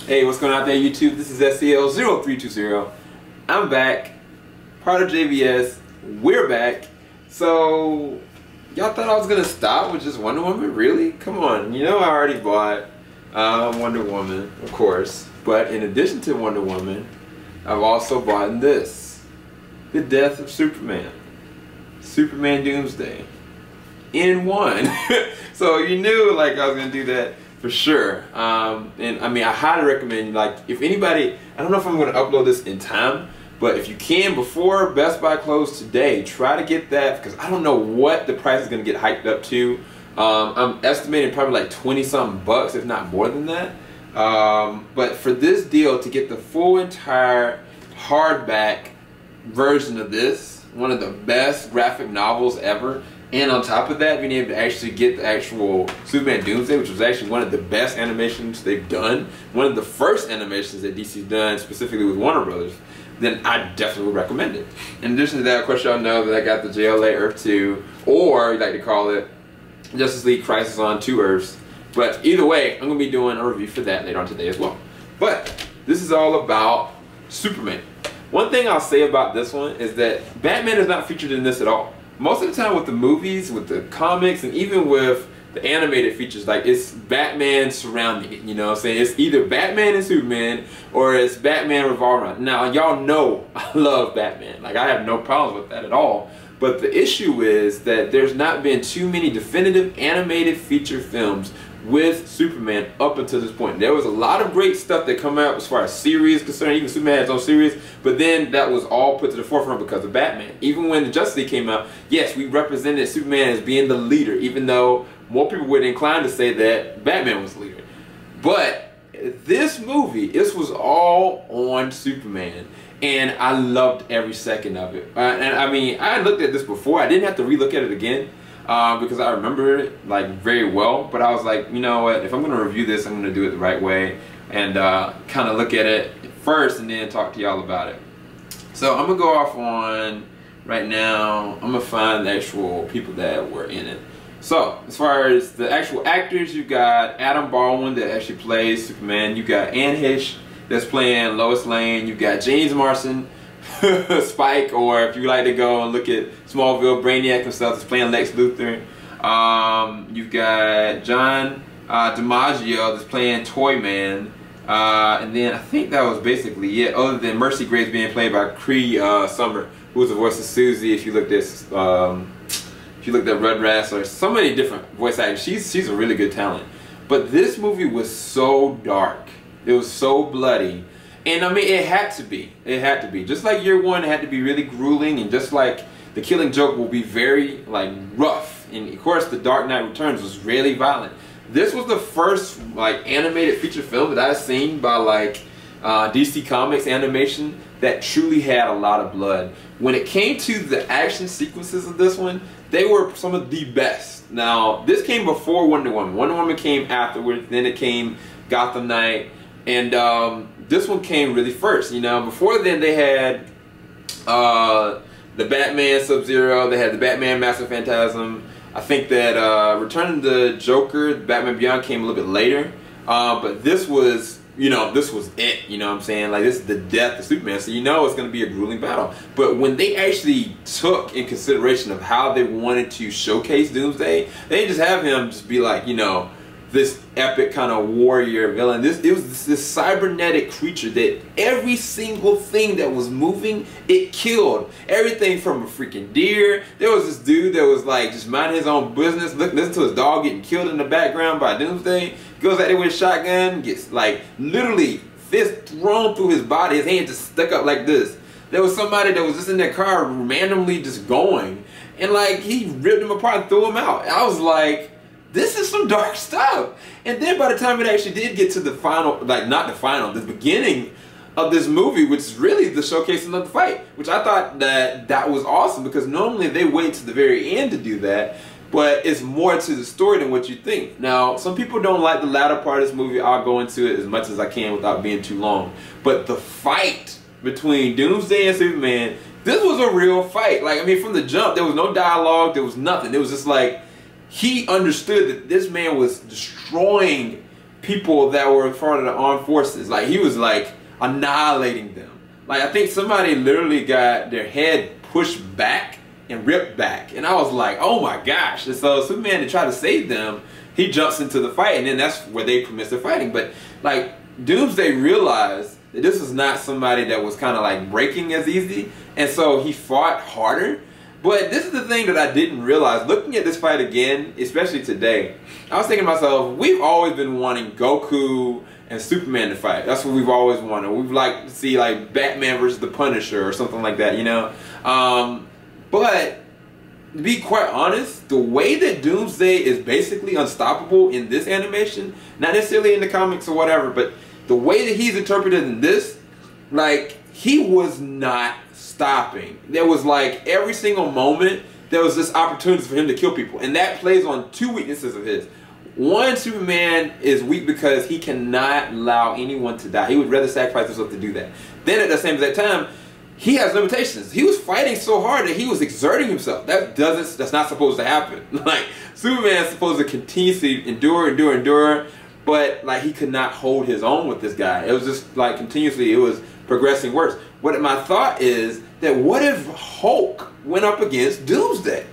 Hey, what's going on out there, YouTube? This is SCL0320. I'm back, part of JVS. We're back. So, y'all thought I was gonna stop with just Wonder Woman? Really? Come on. You know I already bought Wonder Woman, of course. But in addition to Wonder Woman, I've also bought this. The Death of Superman. Superman Doomsday. In one. So you knew like I was gonna do that for sure. And I mean, I highly recommend, like, if anybody, I don't know if I'm gonna upload this in time, but if you can, before Best Buy closed today, try to get that, because I don't know what the price is gonna get hiked up to. I'm estimating probably like 20-something bucks, if not more than that. But for this deal, to get the full entire hardback version of this, one of the best graphic novels ever, and on top of that, being able to actually get the actual Superman Doomsday, which was actually one of the best animations they've done, one of the first animations that DC's done specifically with Warner Brothers, then I definitely would recommend it. In addition to that, of course, y'all know that I got the JLA Earth 2, or you like to call it Justice League Crisis on 2 Earths. But either way, I'm going to be doing a review for that later on today as well. But this is all about Superman. One thing I'll say about this one is that Batman is not featured in this at all. Most of the time with the movies, with the comics, and even with the animated features, like, it's Batman surrounding it, you know what I'm saying? It's either Batman and Superman, or it's Batman revolving around. Now, y'all know I love Batman. Like, I have no problems with that at all. But the issue is that there's not been too many definitive animated feature films with Superman up until this point. There was a lot of great stuff that come out as far as series concerned. Even Superman had its own series, but then that was all put to the forefront because of Batman. Even when the Justice League came out, yes, we represented Superman as being the leader, even though more people were inclined to say that Batman was the leader. But this movie, this was all on Superman, and I loved every second of it. And I mean, I looked at this before. I didn't have to relook at it again. Because I remember it like very well, but I was like, you know what, if I'm going to review this, I'm going to do it the right way and kind of look at it first and then talk to y'all about it. So I'm going to go off on, right now, I'm going to find the actual people that were in it. So as far as the actual actors, you got Adam Baldwin that actually plays Superman, you got Anne Heche that's playing Lois Lane, you got James Marsden, Spike, or if you like to go and look at Smallville, Brainiac himself is playing Lex Luthor. You've got John DiMaggio that's playing Toyman, and then I think that was basically it, other than Mercy Graves being played by Cree Summer, who was the voice of Susie. If you looked at Rugrats, or so many different voice actors, she's a really good talent. But this movie was so dark, it was so bloody. And I mean, it had to be. It had to be. Just like Year One, it had to be really grueling, and just like The Killing Joke will be very, like, rough. And of course, The Dark Knight Returns was really violent. This was the first, like, animated feature film that I've seen by, like, DC Comics animation that truly had a lot of blood. When it came to the action sequences of this one, they were some of the best. Now, this came before Wonder Woman. Wonder Woman came afterwards. Then it came Gotham Knight, and this one came really first. You know, before then they had the Batman Sub-Zero, they had the Batman Master Phantasm. I think that Return of the Joker, Batman Beyond, came a little bit later. But this was, you know, this was it, you know what I'm saying? Like, this is the death of Superman, so you know it's going to be a grueling battle. But when they actually took in consideration of how they wanted to showcase Doomsday, they didn't just have him just be like, you know, this epic kind of warrior villain. It was this cybernetic creature that every single thing that was moving, it killed. Everything from a freaking deer. There was this dude that was like just minding his own business, listen to his dog getting killed in the background by Doomsday. Goes out there with a shotgun, gets like literally fist thrown through his body, his hand just stuck up like this. There was somebody that was just in their car randomly just going, and like he ripped him apart and threw him out. I was like, this is some dark stuff. And then by the time it actually did get to the final, like not the final, the beginning of this movie, which is really the showcasing of the fight, which I thought that was awesome, because normally they wait to the very end to do that, but it's more to the story than what you think. Now, some people don't like the latter part of this movie. I'll go into it as much as I can without being too long. But the fight between Doomsday and Superman, this was a real fight. Like, I mean, from the jump, there was no dialogue, there was nothing. It was just like, he understood that this man was destroying people that were part of the armed forces. Like, he was like annihilating them. Like, I think somebody literally got their head pushed back and ripped back. And I was like, oh my gosh. And so Superman, to try to save them, he jumps into the fight, and then that's where they commence their fighting. But like, Doomsday realized that this was not somebody that was kind of like breaking as easy, and so he fought harder. But this is the thing that I didn't realize. Looking at this fight again, especially today, I was thinking to myself, we've always been wanting Goku and Superman to fight. That's what we've always wanted. We've liked to see like Batman versus the Punisher or something like that, you know? But to be quite honest, the way that Doomsday is basically unstoppable in this animation, not necessarily in the comics or whatever, but the way that he's interpreted in this, like, he was not stopping. There was like every single moment there was this opportunity for him to kill people, and that plays on two weaknesses of his. One, Superman is weak because he cannot allow anyone to die. He would rather sacrifice himself to do that. Then at the same time, he has limitations. He was fighting so hard that he was exerting himself. That's not supposed to happen. Like, Superman's supposed to continuously endure, but like, he could not hold his own with this guy. It was just like continuously, it was progressing worse. What my thought is that, what if Hulk went up against Doomsday?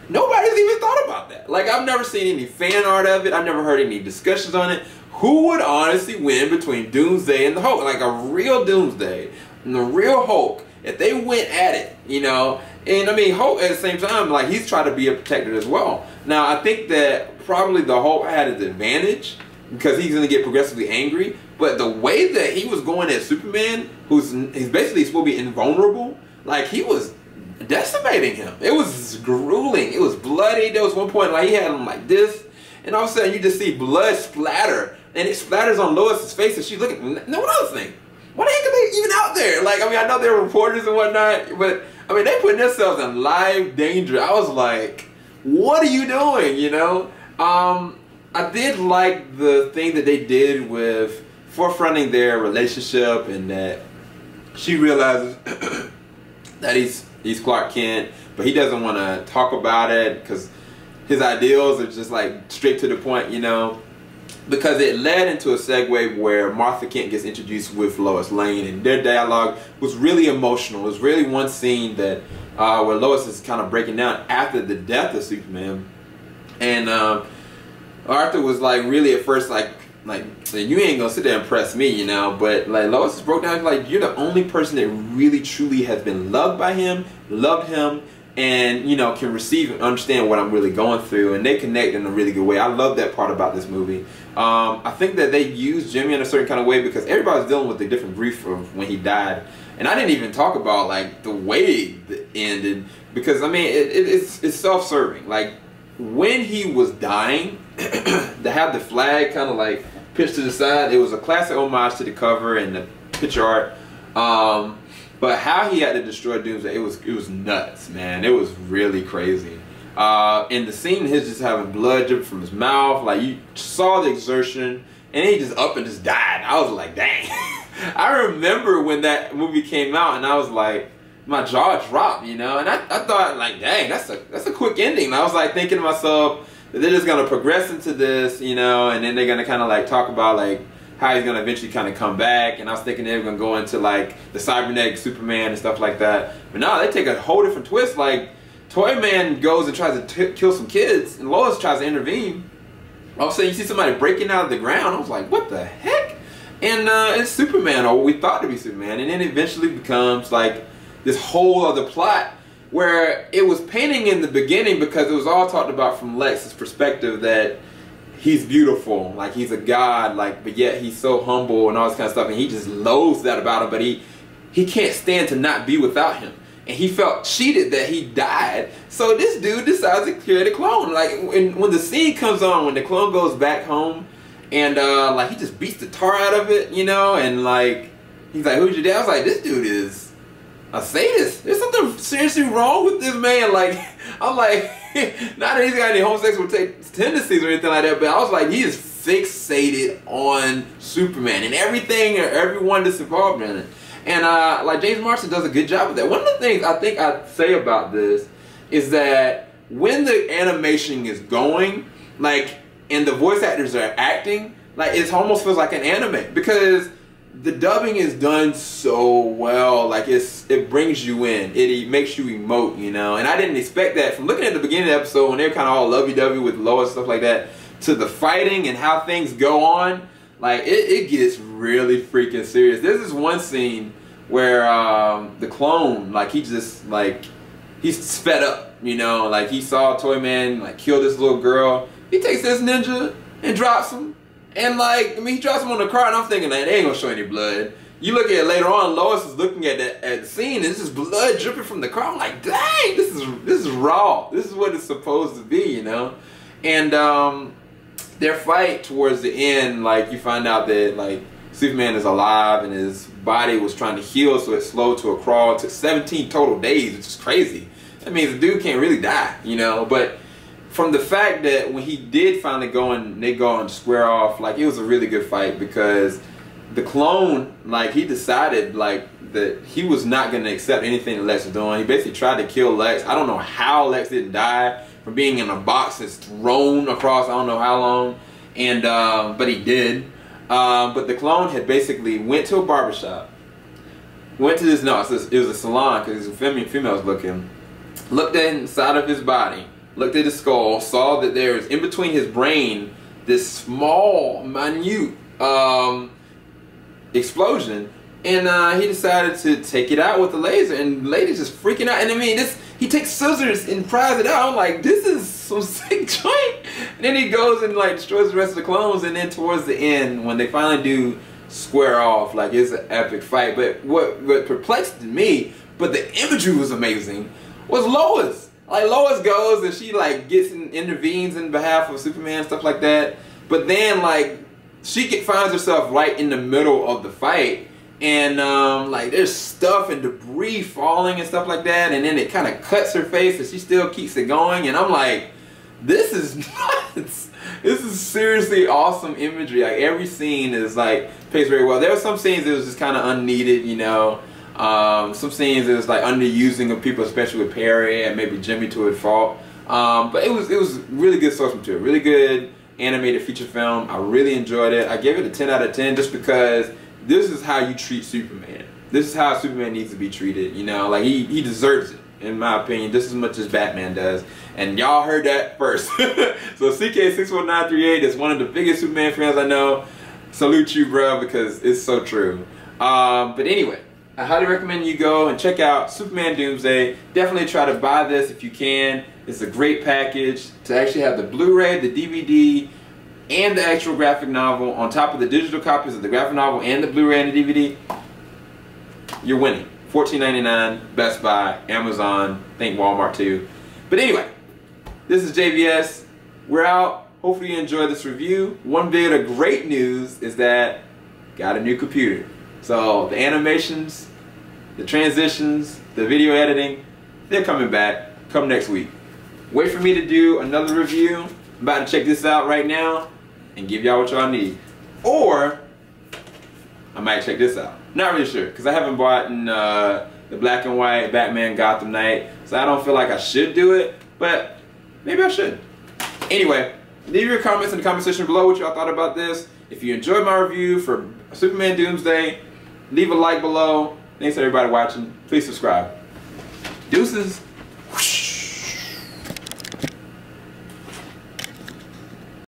Nobody's even thought about that. Like, I've never seen any fan art of it. I've never heard any discussions on it. Who would honestly win between Doomsday and the Hulk? Like, a real Doomsday and the real Hulk, if they went at it, you know? And I mean, Hulk at the same time, like, he's trying to be a protector as well. Now, I think that probably the Hulk had his advantage because he's going to get progressively angry. But the way that he was going at Superman, he's basically supposed to be invulnerable, like, he was decimating him. It was grueling. It was bloody. There was one point like he had him like this, and all of a sudden you just see blood splatter, and it splatters on Lois's face, and she's looking. No, one other thing. Why the heck are they even out there? Like, I mean, I know they're reporters and whatnot, but I mean, they putting themselves in live danger. I was like, what are you doing? You know? I did like the thing that they did with forefronting their relationship, and that she realizes that he's Clark Kent, but he doesn't want to talk about it because his ideals are just like straight to the point, you know, because it led into a segue where Martha Kent gets introduced with Lois Lane, and their dialogue was really emotional. It was really one scene that where Lois is kind of breaking down after the death of Superman, and Arthur was like really at first like you ain't gonna sit there and impress me, you know, but like Lois broke down like, you're the only person that really truly has been loved by him, loved him, and, you know, can receive and understand what I'm really going through, and they connect in a really good way. I love that part about this movie. I think that they used Jimmy in a certain kind of way because everybody's dealing with a different grief of when he died, and I didn't even talk about like the way it ended, because I mean it's self-serving. Like, when he was dying, to have the flag kind of like pitched to the side, it was a classic homage to the cover and the picture art. But how he had to destroy Doomsday, it was nuts, man. It was really crazy. And the scene, his just having blood dripping from his mouth, like you saw the exertion, and he just up and just died. I was like, dang. I remember when that movie came out, and I was like, my jaw dropped, you know, and I thought like, dang, that's a quick ending. And I was like thinking to myself that they're just gonna progress into this, you know, and then they're gonna kind of like talk about like how he's gonna eventually kind of come back. And I was thinking they were gonna go into like the cybernetic Superman and stuff like that. But no, they take a whole different twist. Like, Toyman goes and tries to kill some kids, and Lois tries to intervene. All of a sudden, you see somebody breaking out of the ground. I was like, what the heck? And it's Superman, or what we thought to be Superman, and then it eventually becomes like this whole other plot where it was painting in the beginning because it was all talked about from Lex's perspective that he's beautiful, like he's a god, like, but yet he's so humble and all this kind of stuff, and he just loathes that about him, but he can't stand to not be without him. And he felt cheated that he died, so this dude decides to create a clone. Like, when the scene comes on, when the clone goes back home, and like he just beats the tar out of it, you know, and like he's like, who's your dad? I was like, this dude is a sadist. There's something seriously wrong with this man. Like, I'm like, not that he's got any homosexual tendencies or anything like that, but I was like, he is fixated on Superman and everything or everyone that's involved in it. And like, James Marsden does a good job with that. One of the things I think I'd say about this is that when the animation is going, like, and the voice actors are acting, like it almost feels like an anime because the dubbing is done so well. Like it brings you in. It makes you emote, you know. And I didn't expect that from looking at the beginning of the episode when they're kind of all lovey-dovey with Lois and stuff like that, to the fighting and how things go on. Like it gets really freaking serious. There's this one scene where the clone, like he's fed up, you know. Like he saw Toyman like kill this little girl. He takes this ninja and drops him. And like, I mean, he drops him on the car, and I'm thinking, like, they ain't gonna show any blood. You look at it later on, Lois is looking at the scene, and it's just blood dripping from the car. I'm like, dang, this is raw. This is what it's supposed to be, you know. And their fight towards the end, like you find out that like Superman is alive and his body was trying to heal, so it slowed to a crawl. It took 17 total days, which is crazy. That means the dude can't really die, you know. But from the fact that when he did finally go and square off, like it was a really good fight because the clone, like he decided like that he was not going to accept anything that Lex was doing. He basically tried to kill Lex. I don't know how Lex didn't die from being in a box that's thrown across I don't know how long, and but he did. But the clone had basically went to a barbershop, went to this, no, it was a salon because his females looking, looked inside of his body, looked at his skull, saw that there was in between his brain this small, minute explosion, and he decided to take it out with the laser, and the lady's just freaking out. And I mean, he takes scissors and pries it out. I'm like, this is some sick joint. And then he goes and like destroys the rest of the clones, and then towards the end, when they finally do square off, like it's an epic fight. But what perplexed me, but the imagery was amazing, was Lois. Like Lois goes and she like intervenes in behalf of Superman, stuff like that. But then like she finds herself right in the middle of the fight, and like there's stuff and debris falling and stuff like that, and then it kind of cuts her face, and she still keeps it going. And I'm like, this is nuts. This is seriously awesome imagery. Like every scene is like paced very well. There were some scenes that was just kind of unneeded, you know. Some scenes it was like underusing of people, especially with Perry and maybe Jimmy to a fault. But it was really good source material, really good animated feature film. I really enjoyed it. I gave it a 10 out of 10 just because this is how you treat Superman. This is how Superman needs to be treated. You know, like he deserves it, in my opinion, just as much as Batman does. And y'all heard that first. So CK61938 is one of the biggest Superman fans I know. Salute you, bro, because it's so true. But anyway, I highly recommend you go and check out Superman Doomsday. Definitely try to buy this if you can. It's a great package to actually have the Blu-ray, the DVD, and the actual graphic novel on top of the digital copies of the graphic novel and the Blu-ray and the DVD. You're winning. $14.99, Best Buy, Amazon, I think Walmart too. But anyway, this is JVS. We're out. Hopefully you enjoyed this review. One bit of great news is that got a new computer. So the animations, the transitions, the video editing, they're coming back. Come next week. Wait for me to do another review. I'm about to check this out right now and give y'all what y'all need. Or I might check this out. Not really sure, because I haven't bought the black and white Batman Gotham Knight, so I don't feel like I should do it, but maybe I should. Anyway, leave your comments in the comment section below what y'all thought about this. If you enjoyed my review for Superman Doomsday, leave a like below. Thanks everybody watching. Please subscribe. Deuces.